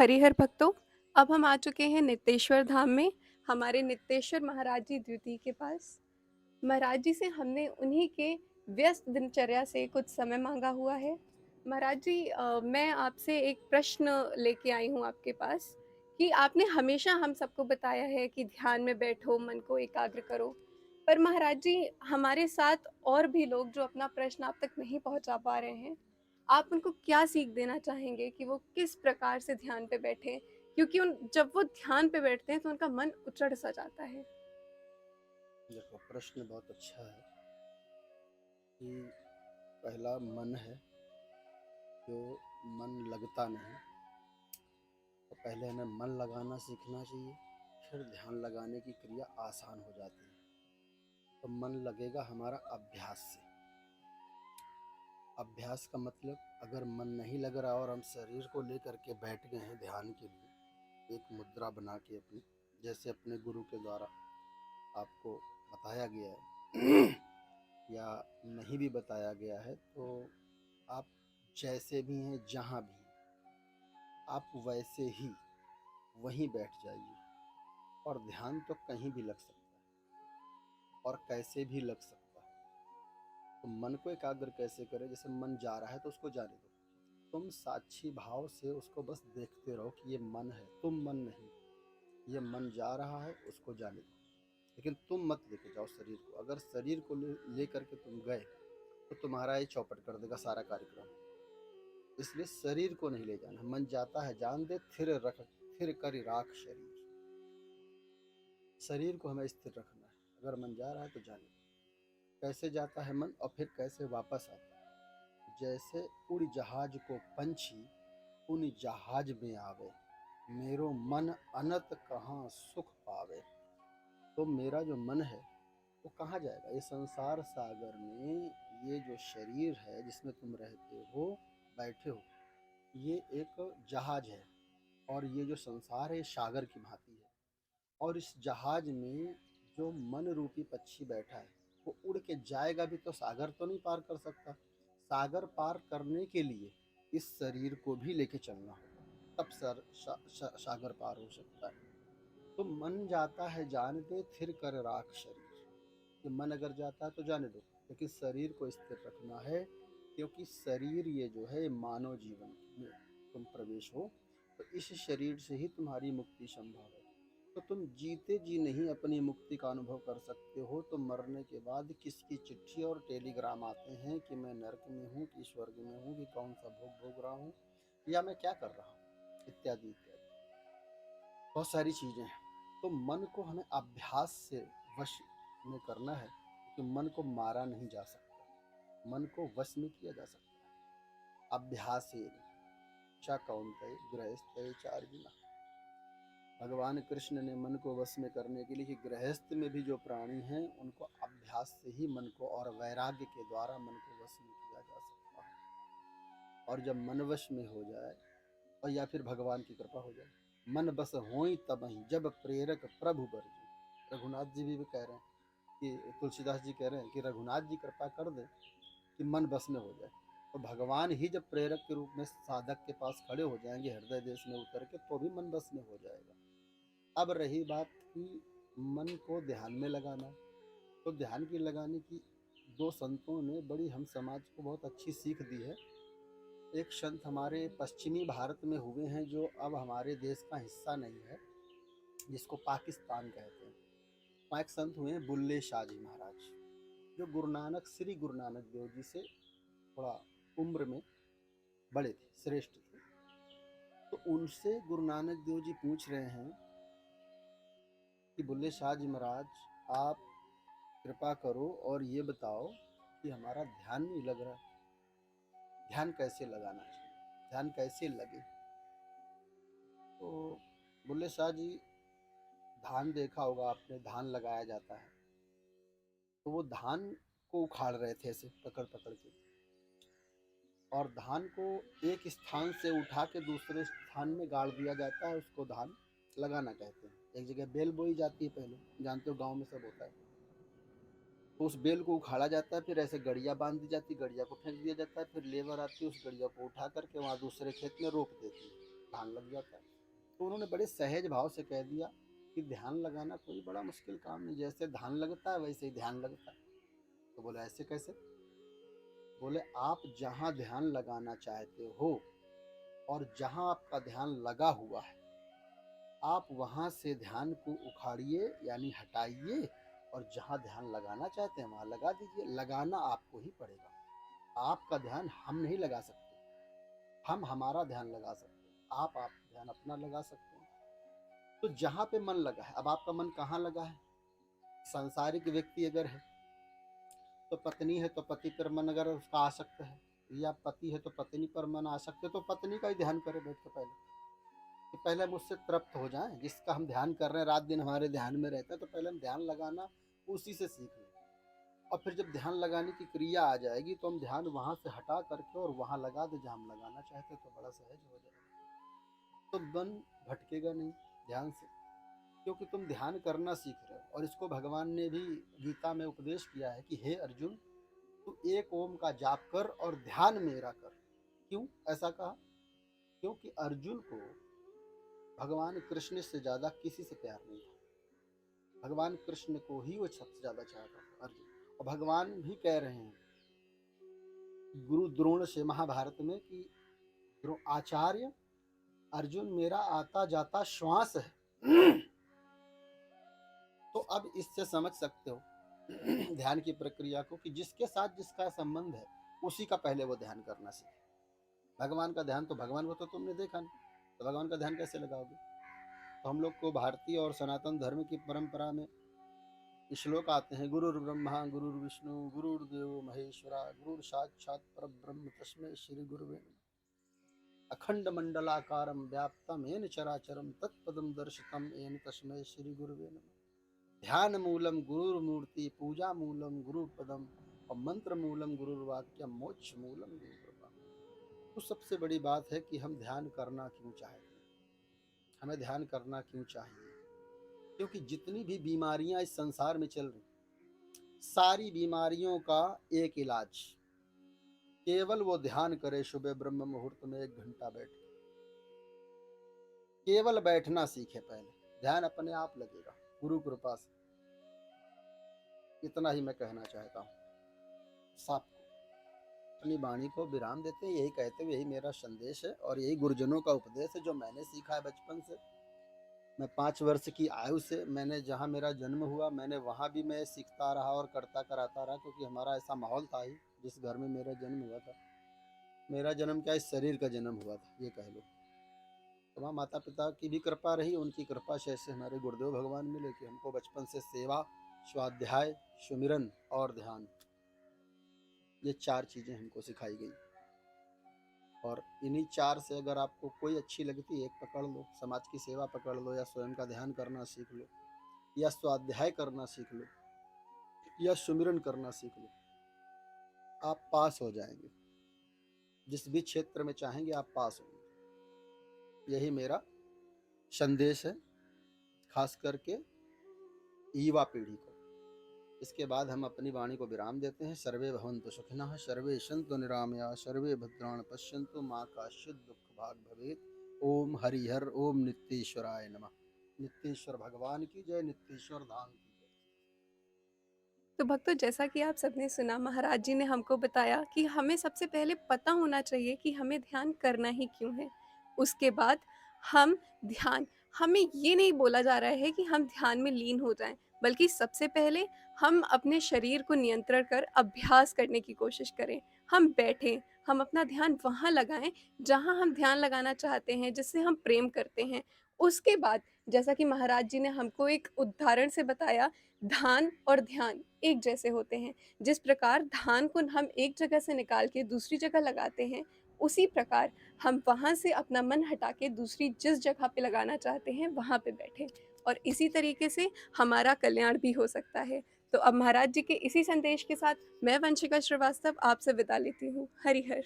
हरिहर भक्तों, अब हम आ चुके हैं नित्तेश्वर धाम में, हमारे नित्तेश्वर महाराज जी द्वितीय के पास। महाराज जी से हमने उन्हीं के व्यस्त दिनचर्या से कुछ समय मांगा हुआ है। महाराज जी, मैं आपसे एक प्रश्न लेके आई हूँ आपके पास कि आपने हमेशा हम सबको बताया है कि ध्यान में बैठो, मन को एकाग्र करो। पर महाराज जी, हमारे साथ और भी लोग जो अपना प्रश्न आप तक नहीं पहुंचा पा रहे हैं, आप उनको क्या सीख देना चाहेंगे कि वो किस प्रकार से ध्यान पे बैठे? क्योंकि उन जब वो ध्यान पे बैठते हैं तो उनका मन उचड़ सा जाता है। देखो, प्रश्न बहुत अच्छा है कि पहला मन है जो मन लगता नहीं। तो पहले हमें मन लगाना सीखना चाहिए, फिर ध्यान लगाने की क्रिया आसान हो जाती है। तो मन लगेगा हमारा अभ्यास से। अभ्यास का मतलब, अगर मन नहीं लग रहा और हम शरीर को लेकर के बैठ गए हैं ध्यान के लिए, एक मुद्रा बना के अपनी, जैसे अपने गुरु के द्वारा आपको बताया गया है या नहीं भी बताया गया है, तो आप जैसे भी हैं, जहाँ भी हैं, आप वैसे ही वहीं बैठ जाइए। और ध्यान तो कहीं भी लग सकता है और कैसे भी लग सकता है। तो मन को एकाग्र कैसे करें? जैसे मन जा रहा है तो उसको जाने दो। तुम साक्षी भाव से उसको बस देखते रहो कि ये मन है, तुम मन नहीं। ये मन जा रहा है, उसको जाने दो, लेकिन तुम मत लेके जाओ शरीर को। अगर शरीर को ले करके तुम गए तो तुम्हारा ये चौपट कर देगा सारा कार्यक्रम। इसलिए शरीर को नहीं ले जाना। मन जाता है, जान दे, थिर रख, थिर कर राख शरीर। शरीर को हमें स्थिर रखना है। अगर मन जा रहा है तो जाने दो। कैसे जाता है मन और फिर कैसे वापस आता है? जैसे उड़ जहाज को पंछी उन जहाज में आवे, मेरो मन अनत कहाँ सुख पावे। तो मेरा जो मन है वो कहाँ जाएगा? ये संसार सागर में, ये जो शरीर है जिसमें तुम रहते हो, बैठे हो, ये एक जहाज है। और ये जो संसार है ये सागर की भांति है। और इस जहाज में जो मन रूपी पक्षी बैठा है, वो उड़ के जाएगा भी तो सागर तो नहीं पार कर सकता। सागर पार करने के लिए इस शरीर को भी लेके चलना होगा, तब सागर पार हो सकता है। तो मन जाता है, जाने दे, थिर कर राख शरीर। कि मन अगर जाता है तो जाने दो, लेकिन शरीर को स्थिर रखना है। क्योंकि शरीर ये जो है, मानव जीवन में तुम प्रवेश हो, तो इस शरीर से ही तुम्हारी मुक्ति संभव है। तो तुम जीते जी नहीं अपनी मुक्ति का अनुभव कर सकते हो, तो मरने के बाद किसकी चिट्ठी और टेलीग्राम आते हैं कि मैं नरक में हूँ, कि स्वर्ग में हूँ, कि कौन सा भोग भोग रहा हूँ, या मैं क्या कर रहा हूँ, इत्यादि इत्यादि बहुत सारी चीज़ें हैं। तो मन को हमें अभ्यास से वश में करना है, कि मन को मारा नहीं जा सकता, मन को वश में किया जा सकता है अभ्यास ही। चा कौनते गृहस्थ चार गुना। भगवान कृष्ण ने मन को वश में करने के लिए, कि गृहस्थ में भी जो प्राणी हैं उनको अभ्यास से ही मन को और वैराग्य के द्वारा मन को वश में किया जा सकता है। और जब मन वश में हो जाए, और या फिर भगवान की कृपा हो जाए, मन बस होई तब ही जब प्रेरक प्रभु बरजू। रघुनाथ जी भी कह रहे हैं कि, तुलसीदास जी कह रहे हैं कि रघुनाथ जी कृपा कर दे कि मन बस में हो जाए। तो भगवान ही जब प्रेरक के रूप में साधक के पास खड़े हो जाएंगे हृदय देश में उतर के, तो भी मन बस में हो जाएगा। अब रही बात कि मन को ध्यान में लगाना, तो ध्यान की लगाने की दो संतों ने बड़ी हम समाज को बहुत अच्छी सीख दी है। एक संत हमारे पश्चिमी भारत में हुए हैं, जो अब हमारे देश का हिस्सा नहीं है, जिसको पाकिस्तान कहते हैं। वहाँ एक संत हुए हैं बुल्ले शाह जी महाराज, जो श्री गुरु नानक देव जी से थोड़ा उम्र में बड़े थे, श्रेष्ठ थे। तो उनसे गुरु नानक देव जी पूछ रहे हैं कि बुल्ले शाह जी महाराज, आप कृपा करो और ये बताओ कि हमारा ध्यान नहीं लग रहा, ध्यान कैसे लगाना चाहिए, ध्यान कैसे लगे। तो बुल्ले शाह जी, धान देखा होगा आपने, धान लगाया जाता है, तो वो धान को उखाड़ रहे थे ऐसे पकड़ पकड़ के। और धान को एक स्थान से उठा के दूसरे स्थान में गाड़ दिया जाता है, उसको धान लगाना कहते हैं। एक जगह बेल बोई जाती है, पहले जानते हो गांव में सब होता है। तो उस बेल को उखाड़ा जाता है, फिर ऐसे गड़िया बांध दी जाती है, गड़िया को फेंक दिया जाता है, फिर लेबर आती है उस गड़िया को उठा करके वहाँ दूसरे खेत में रोप देती है। ध्यान लग जाता है। तो उन्होंने बड़े सहज भाव से कह दिया कि ध्यान लगाना कोई बड़ा मुश्किल काम नहीं, जैसे धान लगता है वैसे ही ध्यान लगता है। तो बोले ऐसे कैसे? बोले आप जहाँ ध्यान लगाना चाहते हो और जहाँ आपका ध्यान लगा हुआ है, आप वहाँ से ध्यान को उखाड़िए यानी हटाइए और जहाँ ध्यान लगाना चाहते हैं वहाँ लगा दीजिए। लगाना आपको ही पड़ेगा। आपका ध्यान हम नहीं लगा सकते, हम हमारा ध्यान लगा सकते हैं, आप ध्यान अपना लगा सकते हैं। तो जहाँ पे मन लगा है, अब आपका मन कहाँ लगा है? सांसारिक व्यक्ति अगर है तो पत्नी है तो पति पर मन अगर उसका आसक्त है, या पति है तो पत्नी पर मन आसक्त है, तो पत्नी का ही ध्यान करे बैठ के पहले, कि पहले हम उससे तृप्त हो जाएं। जिसका हम ध्यान कर रहे हैं, रात दिन हमारे ध्यान में रहता है, तो पहले हम ध्यान लगाना उसी से सीख लें। और फिर जब ध्यान लगाने की क्रिया आ जाएगी तो हम ध्यान वहाँ से हटा करके और वहाँ लगा दे जहाँ हम लगाना चाहते हैं, तो बड़ा सहज हो जाएगा। तो मन भटकेगा नहीं ध्यान से, क्योंकि तुम ध्यान करना सीख रहे हो। और इसको भगवान ने भी गीता में उपदेश किया है कि हे अर्जुन, तू एक ओम का जाप कर और ध्यान मेरा कर। क्यों ऐसा कहा? क्योंकि अर्जुन को भगवान कृष्ण से ज्यादा किसी से प्यार नहीं था। भगवान कृष्ण को ही वो सबसे ज्यादा चाहता था अर्जुन। और भगवान भी कह रहे हैं गुरु द्रोण से महाभारत में कि आचार्य, अर्जुन मेरा आता जाता श्वास है। तो अब इससे समझ सकते हो ध्यान की प्रक्रिया को, कि जिसके साथ जिसका संबंध है उसी का पहले वो ध्यान करना सीखे। भगवान का ध्यान तो भगवान को तो तुमने देखा नहीं, तो भगवान का ध्यान कैसे लगाओगे? तो हम लोग को भारतीय और सनातन धर्म की परंपरा में श्लोक आते हैं, गुरुर् ब्रह्मा गुरुर्विष्णु गुरुर्देव महेश्वरा गुरुर् साक्षात् परब्रह्म तस्मै श्री गुरुवे नमः। अखंड मंडलाकारं व्याप्तम येन चराचरं तत्पदं दर्शितम येन तस्मै श्री गुरुवे नमः। ध्यान मूलम गुरुर्मूर्ति, पूजा मूलम गुरुपदम और मंत्र मूलम गुरुर्वाक्यम, मोक्ष मूलम गुरुकृपा। तो सबसे बड़ी बात है कि हम ध्यान करना क्यों चाहते हैं, हमें ध्यान करना क्यों चाहिए? क्योंकि जितनी भी बीमारियां इस संसार में चल रही, सारी बीमारियों का एक इलाज, केवल वो ध्यान करे सुबह ब्रह्म मुहूर्त में 1 घंटा बैठ के। केवल बैठना सीखे पहले, ध्यान अपने आप लगेगा गुरु कृपा से। इतना ही मैं कहना चाहता हूँ। सबको अपनी वाणी को विराम देते हैं, यही कहते हुए यही मेरा संदेश है और यही गुरुजनों का उपदेश है जो मैंने सीखा है बचपन से। मैं 5 वर्ष की आयु से, मैंने जहाँ मेरा जन्म हुआ मैंने वहाँ भी मैं सीखता रहा और करता कराता रहा, क्योंकि हमारा ऐसा माहौल था ही जिस घर में मेरा जन्म हुआ था। मेरा जन्म क्या, इस शरीर का जन्म हुआ था ये कह लो। तो वहाँ माता पिता की भी कृपा रही, उनकी कृपा से ऐसे हमारे गुरुदेव भगवान मिले कि हमको बचपन से सेवा, स्वाध्याय, सुमिरन और ध्यान, ये 4 चीज़ें हमको सिखाई गई। और इन्हीं 4 से अगर आपको कोई अच्छी लगती है, एक पकड़ लो, समाज की सेवा पकड़ लो, या स्वयं का ध्यान करना सीख लो, या स्वाध्याय करना सीख लो, या सुमिरन करना सीख लो, आप पास हो जाएंगे। जिस भी क्षेत्र में चाहेंगे आप पास होंगे। यही मेरा संदेश है, खास करके युवा पीढ़ी को। इसके बाद हम अपनी वाणी को विराम देते हैं। सर्वे भवन्तु सुखिनः, सर्वे सन्तु निरामया, सर्वे भद्राणि पश्यन्तु, माँ काचित् दुःख भाग् भवेत्। ओम हरिहर, ओम नित्येश्वराय नमः। नित्येश्वर भगवान की जय, नित्येश्वर धाम की जय। तो भक्तों, जैसा कि आप सबने सुना, महाराज जी ने हमको बताया कि हमें सबसे पहले पता होना चाहिए कि हमें ध्यान करना ही क्यों है। उसके बाद हम ध्यान, हमें ये नहीं बोला जा रहा है कि हम ध्यान में लीन हो जाएं, बल्कि सबसे पहले हम अपने शरीर को नियंत्रण कर अभ्यास करने की कोशिश करें। हम बैठें, हम अपना ध्यान वहाँ लगाएं जहाँ हम ध्यान लगाना चाहते हैं, जिससे हम प्रेम करते हैं। उसके बाद, जैसा कि महाराज जी ने हमको एक उदाहरण से बताया, धान और ध्यान एक जैसे होते हैं। जिस प्रकार धान को हम एक जगह से निकाल के दूसरी जगह लगाते हैं, उसी प्रकार हम वहाँ से अपना मन हटा के दूसरी जिस जगह पे लगाना चाहते हैं वहाँ पे बैठें, और इसी तरीके से हमारा कल्याण भी हो सकता है। तो अब महाराज जी के इसी संदेश के साथ मैं वंशिका श्रीवास्तव आपसे विदा लेती हूँ। हरि हर।